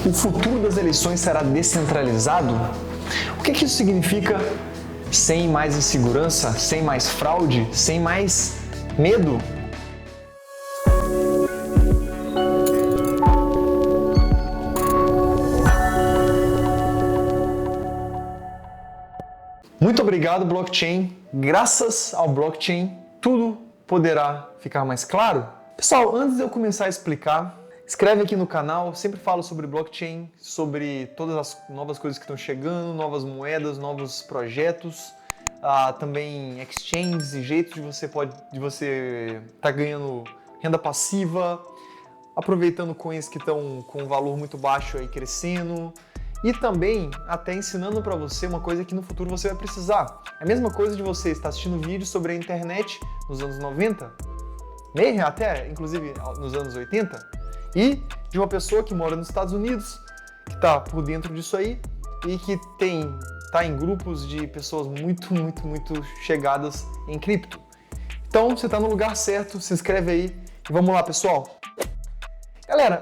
O futuro das eleições será descentralizado? O que isso significa? Sem mais insegurança, sem mais fraude, sem mais medo? Muito obrigado, blockchain. Graças ao blockchain, tudo poderá ficar mais claro. Pessoal, antes de eu começar a explicar, escreve aqui no canal, sempre falo sobre blockchain, sobre todas as novas coisas que estão chegando, novas moedas, novos projetos, também exchanges e jeitos de você estar ganhando renda passiva, aproveitando coins que estão com um valor muito baixo aí crescendo e também até ensinando para você uma coisa que no futuro você vai precisar. É a mesma coisa de você estar assistindo vídeos sobre a internet nos anos 90, até inclusive nos anos 80, e de uma pessoa que mora nos Estados Unidos, que está por dentro disso aí e que está em grupos de pessoas muito chegadas em cripto. Então você está no lugar certo, se inscreve aí e vamos lá, pessoal. Galera,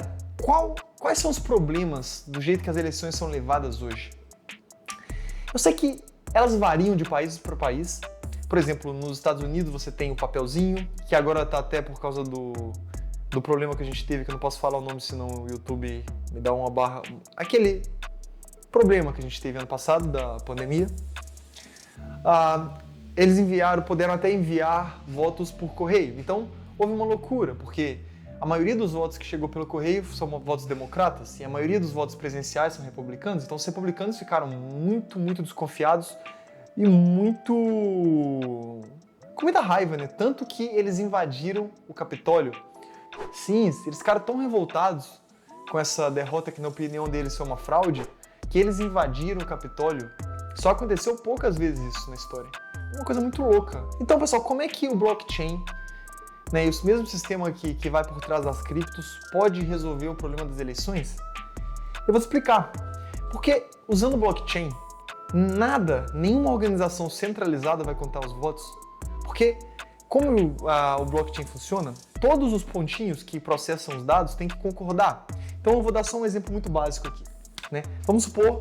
quais são os problemas do jeito que as eleições são levadas hoje? Eu sei que elas variam de país para país. Por exemplo, nos Estados Unidos você tem o papelzinho, que agora está até por causa do problema que a gente teve, que eu não posso falar o nome, senão o YouTube me dá uma barra. Aquele problema que a gente teve ano passado, da pandemia. Eles puderam até enviar votos por correio. Então, houve uma loucura, porque a maioria dos votos que chegou pelo correio são votos democratas e a maioria dos votos presenciais são republicanos. Então, os republicanos ficaram muito desconfiados e com muita raiva, né? Tanto que eles invadiram o Capitólio. Sim, eles ficaram tão revoltados com essa derrota, que na opinião deles foi uma fraude, que eles invadiram o Capitólio. Só aconteceu poucas vezes isso na história. Uma coisa muito louca. Então, pessoal, como é que o blockchain, né, e o mesmo sistema que vai por trás das criptos, pode resolver o problema das eleições? Eu vou te explicar. Porque usando o blockchain, nenhuma organização centralizada vai contar os votos. Porque como o blockchain funciona, todos os pontinhos que processam os dados têm que concordar. Então eu vou dar só um exemplo muito básico aqui, né? Vamos supor,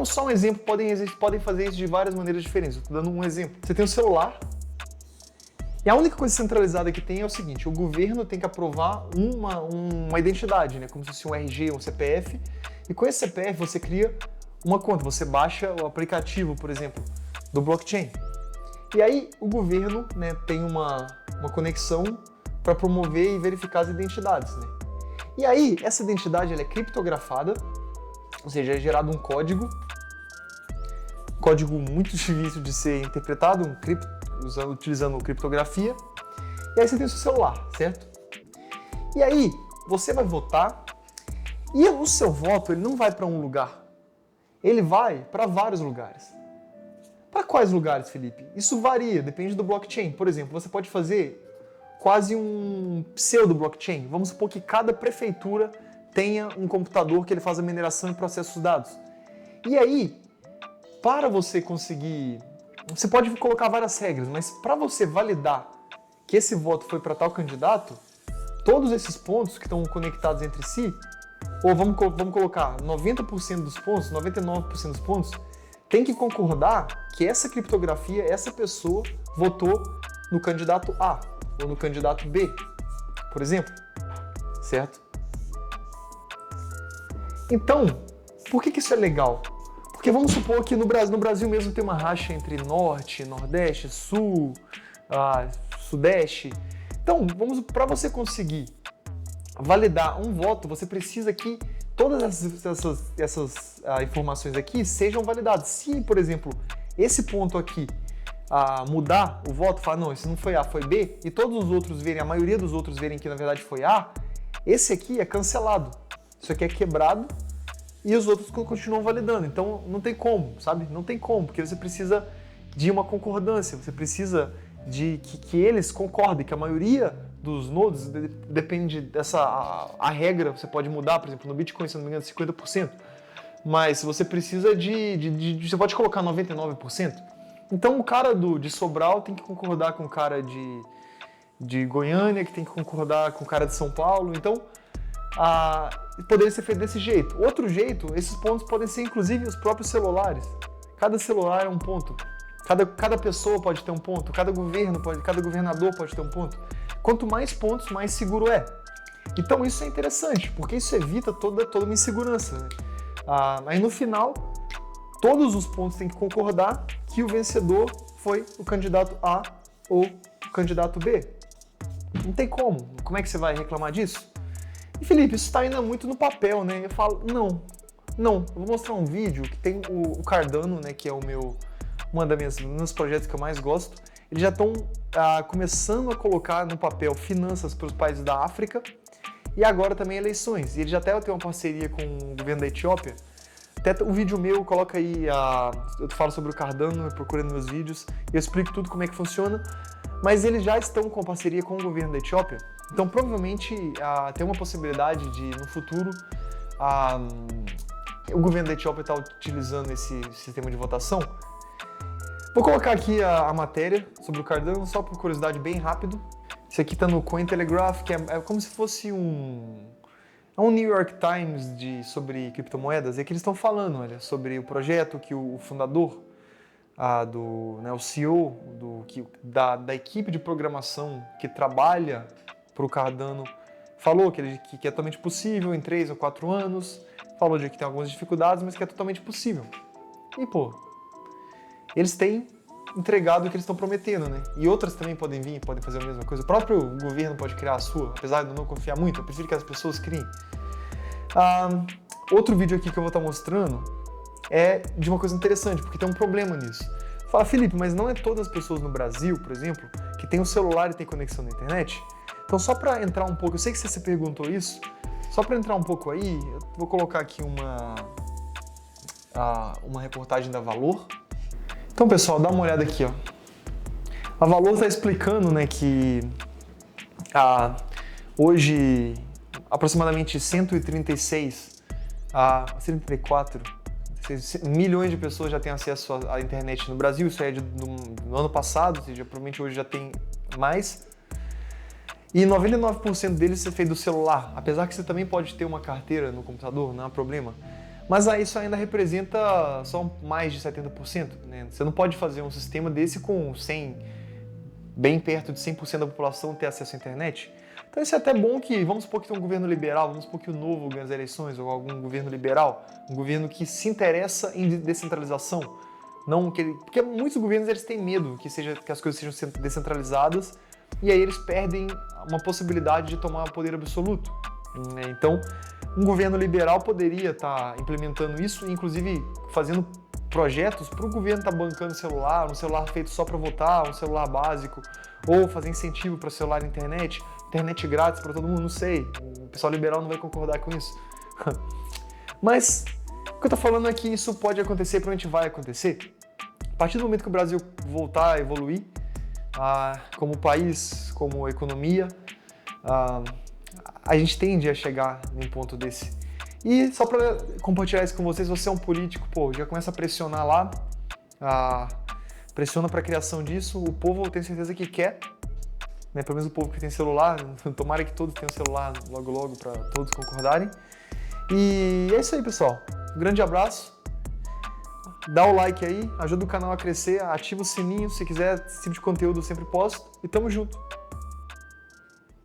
só um exemplo, podem fazer isso de várias maneiras diferentes. Eu estou dando um exemplo. Você tem um celular, e a única coisa centralizada que tem é o seguinte: o governo tem que aprovar uma identidade, né? Como se fosse um RG, um CPF, e com esse CPF você cria uma conta, você baixa o aplicativo, por exemplo, do blockchain. E aí o governo, né, tem uma conexão para promover e verificar as identidades, né? E aí essa identidade ela é criptografada, ou seja, é gerado um código muito difícil de ser interpretado, utilizando criptografia. E aí você tem o seu celular, certo? E aí você vai votar e o seu voto ele não vai para um lugar, ele vai para vários lugares. Para quais lugares, Felipe? Isso varia, depende do blockchain. Por exemplo, você pode fazer quase um pseudo-blockchain. Vamos supor que cada prefeitura tenha um computador que ele faz a mineração e processa os dados. E aí, para você conseguir... Você pode colocar várias regras, mas para você validar que esse voto foi para tal candidato, todos esses pontos que estão conectados entre si, ou vamos colocar 90% dos pontos, 99% dos pontos, tem que concordar que essa criptografia, essa pessoa votou no candidato A ou no candidato B, por exemplo, certo? Então, por que isso é legal? Porque vamos supor que no Brasil mesmo tem uma racha entre Norte, Nordeste, Sul, Sudeste. Então, para você conseguir validar um voto, você precisa que todas essas informações aqui sejam validadas. Se, por exemplo, esse ponto aqui mudar o voto, falar, não, esse não foi A, foi B, e todos os outros verem, a maioria dos outros verem que na verdade foi A, esse aqui é cancelado. Isso aqui é quebrado e os outros continuam validando. Então não tem como, sabe? Não tem como, porque você precisa de uma concordância, você precisa de que eles concordem, que a maioria dos nodos depende a regra, você pode mudar, por exemplo, no Bitcoin, se não me engano, 50%, mas você precisa você pode colocar 99%. Então o cara de Sobral tem que concordar com o cara de Goiânia, que tem que concordar com o cara de São Paulo. Então poderia ser feito desse jeito. Outro jeito, esses pontos podem ser inclusive os próprios celulares. Cada celular é um ponto. Cada pessoa pode ter um ponto, cada governador pode ter um ponto. Quanto mais pontos, mais seguro é. Então isso é interessante, porque isso evita toda uma insegurança, né? Aí no final, todos os pontos têm que concordar que o vencedor foi o candidato A ou o candidato B. Não tem como. Como é que você vai reclamar disso? E Felipe, isso está ainda muito no papel, né? Eu falo, não. Eu vou mostrar um vídeo que tem o Cardano, né, que é um dos meus projetos que eu mais gosto. Eles já estão começando a colocar no papel finanças para os países da África e agora também eleições. E ele já até tem uma parceria com o governo da Etiópia. Até o vídeo meu, coloca aí, eu falo sobre o Cardano, procura nos meus vídeos, eu explico tudo como é que funciona. Mas eles já estão com parceria com o governo da Etiópia. Então provavelmente tem uma possibilidade de, no futuro, o governo da Etiópia está utilizando esse sistema de votação. Vou colocar aqui a matéria sobre o Cardano, só por curiosidade, bem rápido. Isso aqui está no Cointelegraph, que é como se fosse um New York Times sobre criptomoedas. E aqui eles estão falando, olha, sobre o projeto que o fundador, o CEO da equipe de programação que trabalha para o Cardano, falou que é totalmente possível em 3 ou 4 anos. Falou de que tem algumas dificuldades, mas que é totalmente possível. E, eles têm entregado o que eles estão prometendo, né? E outras também podem vir, podem fazer a mesma coisa. O próprio governo pode criar a sua, apesar de eu não confiar muito, eu prefiro que as pessoas criem. Outro vídeo aqui que eu vou estar mostrando é de uma coisa interessante, porque tem um problema nisso. Fala, Felipe, mas não é todas as pessoas no Brasil, por exemplo, que tem um celular e tem conexão na internet? Então, só para entrar um pouco, eu sei que você se perguntou isso, só para entrar um pouco aí, eu vou colocar aqui uma reportagem da Valor. Então, pessoal, dá uma olhada aqui, ó. A Valor está explicando, né, que hoje aproximadamente 134 milhões de pessoas já têm acesso à internet no Brasil. Isso é do ano passado, ou seja, provavelmente hoje já tem mais. E 99% deles é feito do celular, apesar que você também pode ter uma carteira no computador, não há problema. Mas isso ainda representa só mais de 70%, né? Você não pode fazer um sistema desse com bem perto de 100% da população ter acesso à internet. Então isso é até bom que, vamos supor que tem um governo liberal, vamos supor que o Novo ganha as eleições, ou algum governo liberal, um governo que se interessa em descentralização. Porque muitos governos eles têm medo que as coisas sejam descentralizadas e aí eles perdem uma possibilidade de tomar o poder absoluto. Então, um governo liberal poderia estar implementando isso, inclusive fazendo projetos para o governo estar bancando um celular feito só para votar, um celular básico, ou fazer incentivo para celular e internet grátis para todo mundo, não sei. O pessoal liberal não vai concordar com isso. Mas o que eu estou falando é que isso pode acontecer, provavelmente vai acontecer. A partir do momento que o Brasil voltar a evoluir, como país, como economia, a gente tende a chegar num ponto desse. E só para compartilhar isso com vocês, você é um político, já começa a pressionar lá, pressiona para a criação disso, o povo eu tenho certeza que quer, né? Pelo menos o povo que tem celular, tomara que todos tenham celular logo para todos concordarem. E é isso aí, pessoal. Um grande abraço, dá o like aí, ajuda o canal a crescer, ativa o sininho, se quiser esse tipo de conteúdo eu sempre posto, e tamo junto!